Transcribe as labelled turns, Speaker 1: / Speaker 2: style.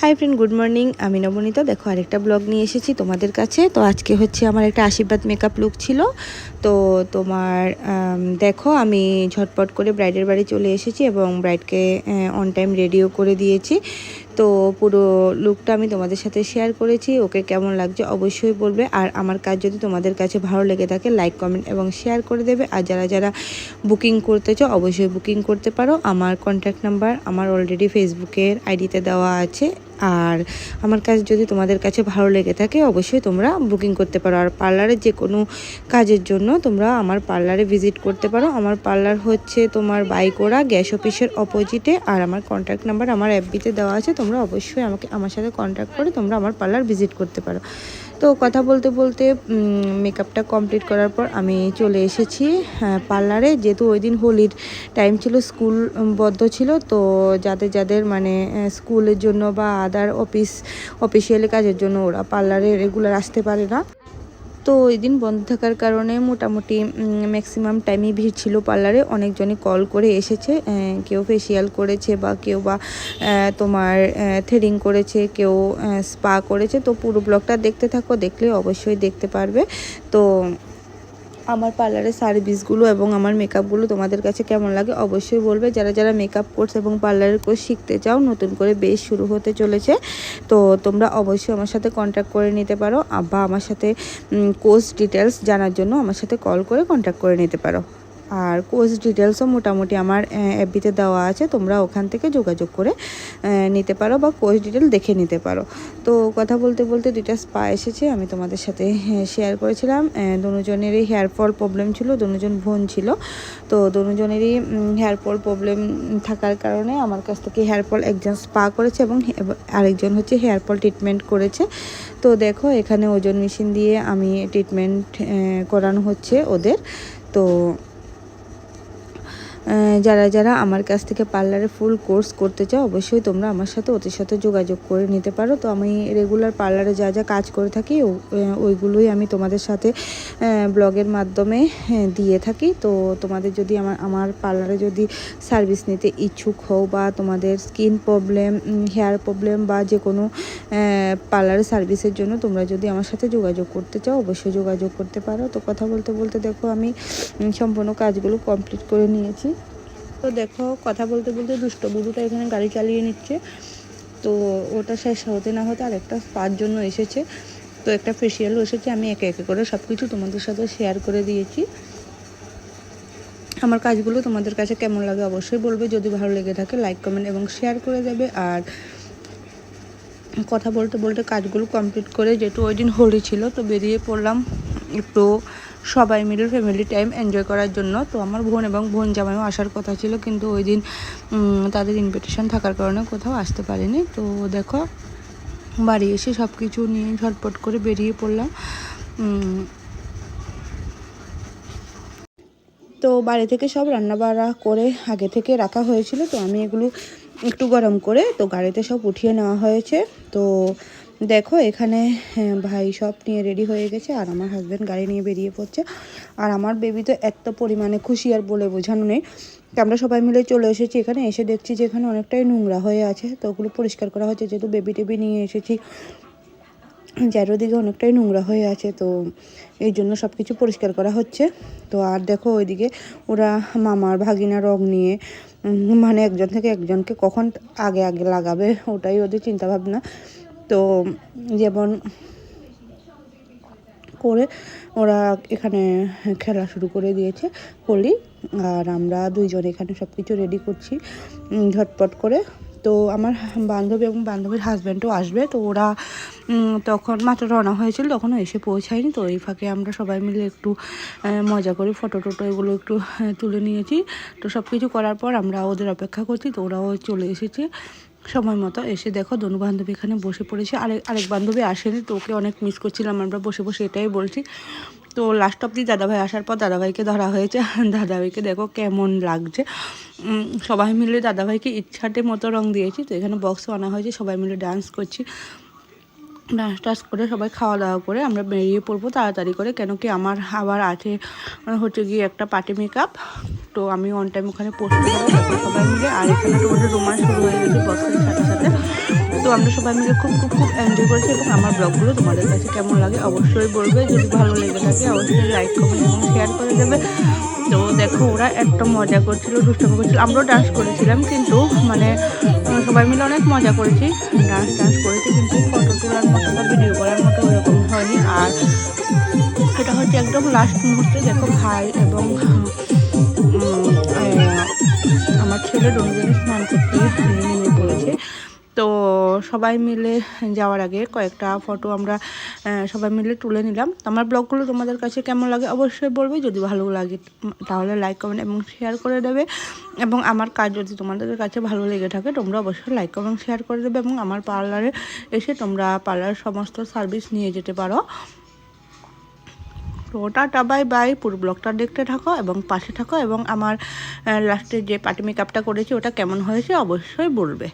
Speaker 1: Hi friend, good morning. আমি নবনীতা। দেখো আরেকটা ব্লগ নিয়ে এসেছি তোমাদের কাছে। তো আজকে হচ্ছে আমার একটা আশীর্বাদ মেকআপ লুক ছিল। তো তোমার দেখো আমি ঝটপট করে ব্রাইডের বাড়ি চলে এসেছি এবং ব্রাইডকে অন টাইম রেডিও করে দিয়েছি। তো পুরো লুকটা আমি তোমাদের সাথে শেয়ার করেছি। ওকে কেমন লাগছে অবশ্যই বলবে। আর আমার কাজ যদি তোমাদের কাছে ভালো লেগে থাকে লাইক কমেন্ট এবং শেয়ার করে দেবে। আর যারা যারা বুকিং করতে চাও অবশ্যই বুকিং করতে পারো। আমার কন্ট্যাক্ট নাম্বার আমার অলরেডি ফেসবুকের আইডিতে দেওয়া আছে। আর আমার কাজ যদি তোমাদের কাছে ভালো লেগে থাকে অবশ্যই তোমরা বুকিং করতে পারো। আর পার্লারের যে কোনো কাজের জন্য তোমরা আমার পার্লারে ভিজিট করতে পারো। আমার পার্লার হচ্ছে তোমার বাইকোড়া গ্যাস অফিসের অপোজিটে। আর আমার কন্ট্যাক্ট নাম্বার আমার অ্যাপবিতে দেওয়া আছে। তোমরা অবশ্যই আমার সাথে কন্ট্যাক্ট করে তোমরা আমার পার্লার ভিজিট করতে পারো। তো কথা বলতে বলতে মেকআপটা কমপ্লিট করার পর আমি চলে এসেছি পার্লারে। যেহেতু ওই দিন হোলির টাইম ছিল, স্কুল বন্ধ ছিল। তো যাদের যাদের মানে স্কুলের জন্য বা আদার অফিসিয়ালি কাজের জন্য ওরা পার্লারে রেগুলার আসতে পারে না। তো ওই দিন বন্ধ থাকার কারণে মোটামুটি ম্যাক্সিমাম টাইমই ভিড় ছিল পার্লারে। অনেকজনই কল করে এসেছে, কেউ ফেসিয়াল করেছে বা কেউ বা তোমার থ্রেডিং করেছে, কেউ স্পা করেছে। তো পুরো ব্লগটা দেখতে থাকো, দেখলে অবশ্যই দেখতে পারবে। তো আমার পার্লারের সার্ভিসগুলো এবং আমার মেকআপগুলো তোমাদের কাছে কেমন লাগে অবশ্যই বলবে। যারা যারা মেকআপ কোর্স এবং পার্লারের কোর্স শিখতে চাও, নতুন করে বেশ শুরু হতে চলেছে, তো তোমরা অবশ্যই আমার সাথে কন্ট্যাক্ট করে নিতে পারো। বা আমার সাথে কোর্স ডিটেলস জানার জন্য আমার সাথে কল করে কন্ট্যাক্ট করে নিতে পারো। আর কোর্স ডিটেলসও মোটামুটি আমার এফবিতে দেওয়া আছে, তোমরা ওখান থেকে যোগাযোগ করে নিতে পারো বা কোর্স ডিটেল দেখে নিতে পারো। তো কথা বলতে বলতে দুইটা স্পা এসেছে, আমি তোমাদের সাথে শেয়ার করেছিলাম। দুজনেরই হেয়ার ফল প্রবলেম ছিল, দুজন বোন ছিল। তো দুজনেরই হেয়ার ফল প্রবলেম থাকার কারণে আমার কাছ থেকে হেয়ার ফল একজন স্পা করেছে এবং আরেকজন হচ্ছে হেয়ার ফল ট্রিটমেন্ট করেছে। তো দেখো এখানে ওজন মেশিন দিয়ে আমি ট্রিটমেন্ট করানো হচ্ছে ওদের। তো যারা যারা আমার কাছ থেকে পার্লারে ফুল কোর্স করতে চাও অবশ্যই তোমরা আমার সাথে ওদের সাথে যোগাযোগ করে নিতে পারো। তো আমি রেগুলার পার্লারে যা যা কাজ করে থাকি ওইগুলোই আমি তোমাদের সাথে ব্লগের মাধ্যমে দিয়ে থাকি। তো তোমাদের যদি আমার পার্লারে যদি সার্ভিস নিতে ইচ্ছুক হও বা তোমাদের স্কিন প্রবলেম, হেয়ার প্রবলেম বা যে কোনো পার্লারের সার্ভিসের জন্য তোমরা যদি আমার সাথে যোগাযোগ করতে চাও অবশ্যই যোগাযোগ করতে পারো। তো কথা বলতে বলতে দেখো আমি সম্পূর্ণ কাজগুলো কমপ্লিট করে নিয়েছি। তো দেখো কথা বলতে বলতে দুষ্ট বুড়োটা এখানে গাড়ি চালিয়ে নিচ্ছে। তো ওটা শেষ হতে না হতে আরেকটা স্পার জন্য এসেছে। তো একটা ফেসিয়ালও এসেছে। আমি একে একে করে সব কিছু তোমাদের সাথে শেয়ার করে দিয়েছি। আমার কাজগুলো তোমাদের কাছে কেমন লাগে অবশ্যই বলবে। যদি ভালো লেগে থাকে লাইক কমেন্ট এবং শেয়ার করে দেবে। আর কথা বলতে বলতে কাজগুলো কমপ্লিট করে, যেহেতু ওই দিন হোলি ছিল, তো বেরিয়ে পড়লাম একটু সবাই মিলে ফ্যামিলি টাইম এনজয় করার জন্য। তো আমার বোন এবং বোন জামাইও আসার কথা ছিল, কিন্তু ওই দিন তাদের ইনভিটেশন থাকার কারণে কোথাও আসতে পারিনি। তো দেখো বাড়ি এসে সব কিছু নিয়ে ঝটপট করে বেরিয়ে পড়লাম। তো বাড়ি থেকে সব রান্নাবাড়া করে আগে থেকে রাখা হয়েছিল। তো আমি এগুলো একটু গরম করে তো গাড়িতে সব উঠিয়ে নেওয়া হয়েছে। তো দেখো এখানে ভাই সব নিয়ে রেডি হয়ে গেছে আর আমার হাজব্যান্ড গাড়ি নিয়ে বেরিয়ে পড়ছে। আর আমার বেবি তো এত পরিমাণে খুশি আর বলে বোঝানো নেই। তো আমরা সবাই মিলে চলে এসেছি এখানে। এসে দেখছি যে এখানে অনেকটাই নোংরা হয়ে আছে। তো ওগুলো পরিষ্কার করা হচ্ছে, যেহেতু বেবি টেবি নিয়ে এসেছি, চারিদিকে অনেকটাই নোংরা হয়ে আছে। তো এই জন্য সব কিছু পরিষ্কার করা হচ্ছে। তো আর দেখো ওইদিকে ওরা মামার ভাগিনা রং নিয়ে মানে একজন থেকে একজনকে কখন আগে আগে লাগাবে ওটাই ওদের চিন্তাভাবনা। তো যেমন করে ওরা এখানে খেলা শুরু করে দিয়েছে হোলি। আর আমরা দুইজন এখানে সব কিছু রেডি করছি ঝটপট করে। তো আমার বান্ধবী এবং বান্ধবীর হাজব্যান্ডও আসবে। তো ওরা তখন মাত্র রওনা হয়েছিল, তখনও এসে পৌঁছায়নি। তো এই ফাঁকে আমরা সবাই মিলে একটু মজা করে ফটো টটো এগুলো একটু তুলে নিয়েছি। তো সব কিছু করার পর আমরা ওদের অপেক্ষা করছি। তো ওরাও চলে এসেছে সময় মতো। এসে দেখো দোনো বান্ধবী এখানে বসে পড়েছে। আরেক বান্ধবী আসেনি, তো ওকে অনেক মিস করছিলাম আমরা বসে বসে, এটাই বলছি। তো লাস্ট অব্দি দাদাভাই আসার পর দাদাভাইকে ধরা হয়েছে। দাদাভাইকে দেখো কেমন লাগছে। সবাই মিলে দাদাভাইকে ইচ্ছাটে মতো রং দিয়েছি। তো এখানে বক্সও আনা হয়েছে, সবাই মিলে ডান্স করছি। ডান্স টান্স করে সবাই খাওয়া দাওয়া করে আমরা বেরিয়ে পড়বো তাড়াতাড়ি করে, কেন কি আমার আবার আছে হচ্ছে গিয়ে একটা পার্টি মেকআপ। তো আমি অন টাইম ওখানে পৌঁছতে পারবো সবাই মিলে। আর এখানে তো ওদের রোমান্স শুরু হয়ে গেছে বক্সের সাথে সাথে। তো আমরা সবাই মিলে খুব খুব খুব এনজয় করেছি। এবং আমার ব্লগগুলো তোমাদের কাছে কেমন লাগে অবশ্যই বলবে, যদি ভালো লেগে থাকে অবশ্যই লাইক কমেন্ট এবং শেয়ার করে দেবে। তো দেখো ওরা একটা মজা করছিল, দুষ্টামি করছিল, আমরাও ডান্স করেছিলাম, কিন্তু মানে সবাই মিলে অনেক মজা করেছি, ডান্স করেছি, কিন্তু ফটো তোলার মতো বা ভিডিও করার মতো ওরকম হয়নি। আর এটা হচ্ছে একদম লাস্ট মুহূর্তে, দেখো ভাই এবং আমার ছেলে দুজনে স্নান করতে নেমে পড়েছে। তো সবাই মিলে যাওয়ার আগে কয়েকটা ফটো আমরা সবাই মিলে তুলে নিলাম। তো আমার ব্লগগুলো তোমাদের কাছে কেমন লাগে অবশ্যই বলবে, যদি ভালো লাগে তাহলে লাইক কমেন্ট এবং শেয়ার করে দেবে। এবং আমার কাজ যদি তোমাদের কাছে ভালো লেগে থাকে তোমরা অবশ্যই লাইক কমেন্ট শেয়ার করে দেবে, এবং আমার পার্লারে এসে তোমরা পার্লারের সমস্ত সার্ভিস নিয়ে যেতে পারো। তো টাটা বাই বাই, পুরো ব্লগটা দেখতে থাকো এবং পাশে থাকো, এবং আমার লাস্টে যে পার্টি মেকআপটা করেছি ওটা কেমন হয়েছে অবশ্যই বলবে।